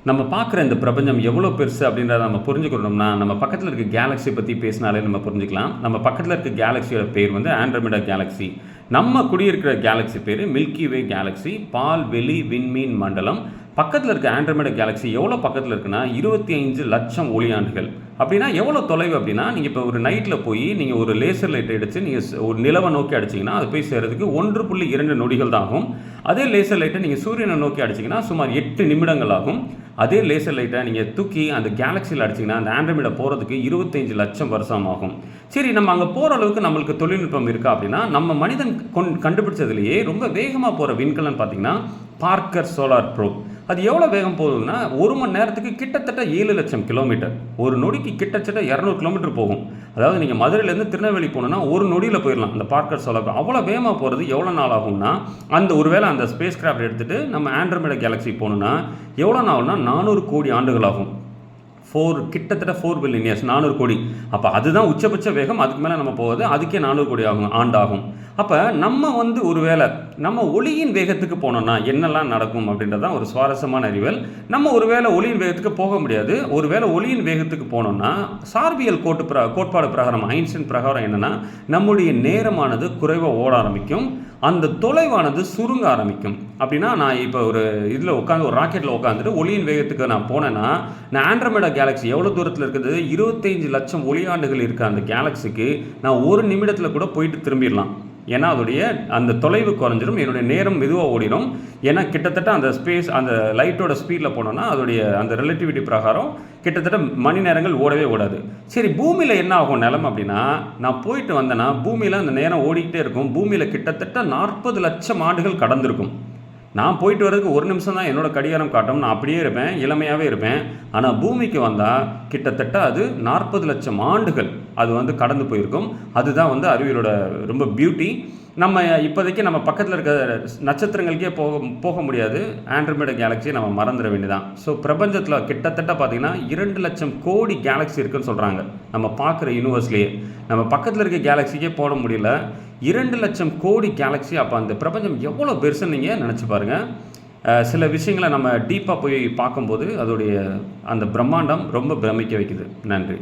நம்ம பார்க்குற இந்த பிரபஞ்சம் எவ்வளோ பெருசு அப்படின்றத நம்ம புரிஞ்சுக்கணும்னா, நம்ம பக்கத்தில இருக்க கேலக்ஸி பத்தி பேசினாலே நம்ம புரிஞ்சுக்கலாம். நம்ம பக்கத்தில இருக்க கேலக்ஸியோட பேர் வந்து ஆண்ட்ரோமெடா கேலக்ஸி. நம்ம குடியிருக்கிற கேலக்ஸி பேரு மில்கி வே கேலக்ஸி. பால், வெளி, விண்மீன் மண்டலம். பக்கத்தில இருக்க ஆண்ட்ரோமெடா கேலக்ஸி எவ்வளோ பக்கத்தில இருக்குன்னா, 25,00,000 ஒளியாண்டுகள். அப்படின்னா எவ்வளோ தொலைவு அப்படின்னா, நீங்க இப்போ ஒரு நைட்ல போய் நீங்க ஒரு லேசர் லைட் எடுத்து நீங்க ஒரு நிலவ நோக்கி அடிச்சீங்கன்னா, அது போய் சேர்றதுக்கு 1.2 நொடிகள் தான் ஆகும். அதே லேசர் லைட்ட நீங்க சூரியனை நோக்கி அடிச்சீங்கன்னா, சுமார் 8 நிமிடங்கள் ஆகும். அதே லேசர் லைட்டை நீங்கள் தூக்கி அந்த கேலக்சியில் அடிச்சிங்கன்னா அந்த ஆண்ட்ரோமெடா போகிறதுக்கு 25,00,000 வருஷம் ஆகும். சரி, நம்ம அங்கே போகிற அளவுக்கு நம்மளுக்கு தொழில்நுட்பம் இருக்கா அப்படின்னா, நம்ம மனிதன் கண்டுபிடிச்சதுலேயே ரொம்ப வேகமாக போகிற விண்கலன் பார்த்தீங்கன்னா பார்க்கர் சோலார் ப்ரோப். அது எவ்வளோ வேகம் போகுதுன்னா, 1 மணி நேரத்துக்கு கிட்டத்தட்ட 7,00,000 கிலோமீட்டர், ஒரு நொடிக்கு கிட்டத்தட்ட 200 கிலோமீட்டர் போகும். அதாவது நீங்கள் மதுரையிலேருந்து திருநெல்வேலி போகணுன்னா ஒரு நொடியில் போயிடலாம். அந்த பார்க்கர் சோலார் அவ்வளோ வேகமாக போகிறது எவ்வளோ நாள் ஆகும்னா, அந்த ஒருவேளை அந்த ஸ்பேஸ் கிராஃப்ட் எடுத்துகிட்டு நம்ம ஆண்ட்ரோமெடா கேலக்ஸி போகணுன்னா எவ்வளோ நாள் ஆகும்னா 400 கோடி ஆண்டுகள் ஆகும். கிட்டத்தட்ட 4 பில்லியன் இயர்ஸ், 400 கோடி. அப்போ அதுதான் உச்சபட்ச வேகம். அதுக்கு மேலே நம்ம போவது அதுக்கே 400 கோடி ஆண்டாகும். அப்போ நம்ம வந்து ஒருவேளை நம்ம ஒளியின் வேகத்துக்கு போனோம்னா என்னெல்லாம் நடக்கும் அப்படின்றது தான் ஒரு சுவாரஸ்யமான அறிவியல். நம்ம ஒருவேளை ஒளியின் வேகத்துக்கு போக முடியாது. ஒருவேளை ஒளியின் வேகத்துக்கு போனோம்னா சார்பியல் கோட்பாடு பிரகாரம், ஐன்ஸ்டீன் பிரகாரம் என்னென்னா, நம்முடைய நேரமானது குறைவாக ஓட ஆரம்பிக்கும், அந்த தொலைவானது சுருங்க ஆரம்பிக்கும். அப்படின்னா நான் இப்போ ஒரு இதில் உட்காந்து ஒரு ராக்கெட்டில் உட்காந்துட்டு ஒளியின் வேகத்துக்கு நான் போனேன்னா, நான் ஆண்ட்ரோமெடா கேலக்ஸி எவ்வளோ தூரத்தில் இருக்குது, 25,00,000 ஒளியாண்டுகள் இருக்க அந்த கேலக்ஸிக்கு நான் ஒரு நிமிடத்தில் கூட போயிட்டு திரும்பிடலாம். ஏன்னா அதோடைய அந்த தொலைவு குறைஞ்சிடும், என்னுடைய நேரம் மெதுவாக ஓடிடும். ஏன்னா கிட்டத்தட்ட அந்த அந்த லைட்டோட ஸ்பீடில் போனோன்னா அதோடைய அந்த ரிலேட்டிவிட்டி பிரகாரம் கிட்டத்தட்ட மணி நேரங்கள் ஓடவே ஓடாது. சரி, பூமியில் என்ன ஆகும் நிலம் அப்படின்னா, நான் போயிட்டு வந்தேன்னா பூமியில் அந்த நேரம் ஓடிக்கிட்டே இருக்கும். பூமியில் கிட்டத்தட்ட 40,00,000 ஆண்டுகள் கடந்திருக்கும். நான் போயிட்டு வர்றதுக்கு 1 நிமிஷம் தான் என்னோட கடிகாரம் காட்டும். நான் அப்படியே இருப்பேன், இளமையாகவே இருப்பேன். ஆனால் பூமிக்கு வந்தால் கிட்டத்தட்ட அது 40,00,000 ஆண்டுகள் அது வந்து கடந்து போயிருக்கும். அதுதான் வந்து அறிவியலோட ரொம்ப பியூட்டி. நம்ம இப்போதைக்கு நம்ம பக்கத்தில் இருக்க நட்சத்திரங்களுக்கே போக முடியாது. ஆண்ட்ரோமெடா கேலக்ஸியை நம்ம மறந்துட வேண்டியதான். ஸோ பிரபஞ்சத்தில் கிட்டத்தட்ட பார்த்திங்கன்னா 2,00,000 கோடி கேலக்ஸி இருக்குதுன்னு சொல்கிறாங்க. நம்ம பார்க்குற யூனிவர்ஸ்லேயே நம்ம பக்கத்தில் இருக்க கேலக்ஸிக்கே போட முடியல. 2,00,000 கோடி கேலக்ஸி. அப்போ அந்த பிரபஞ்சம் எவ்வளோ பெருசுன்னு நீங்கள் நினச்சி பாருங்கள். சில விஷயங்களை நம்ம டீப்பாக போய் பார்க்கும்போது அதோடைய அந்த பிரம்மாண்டம் ரொம்ப பிரமிக்க வைக்குது. நன்றி.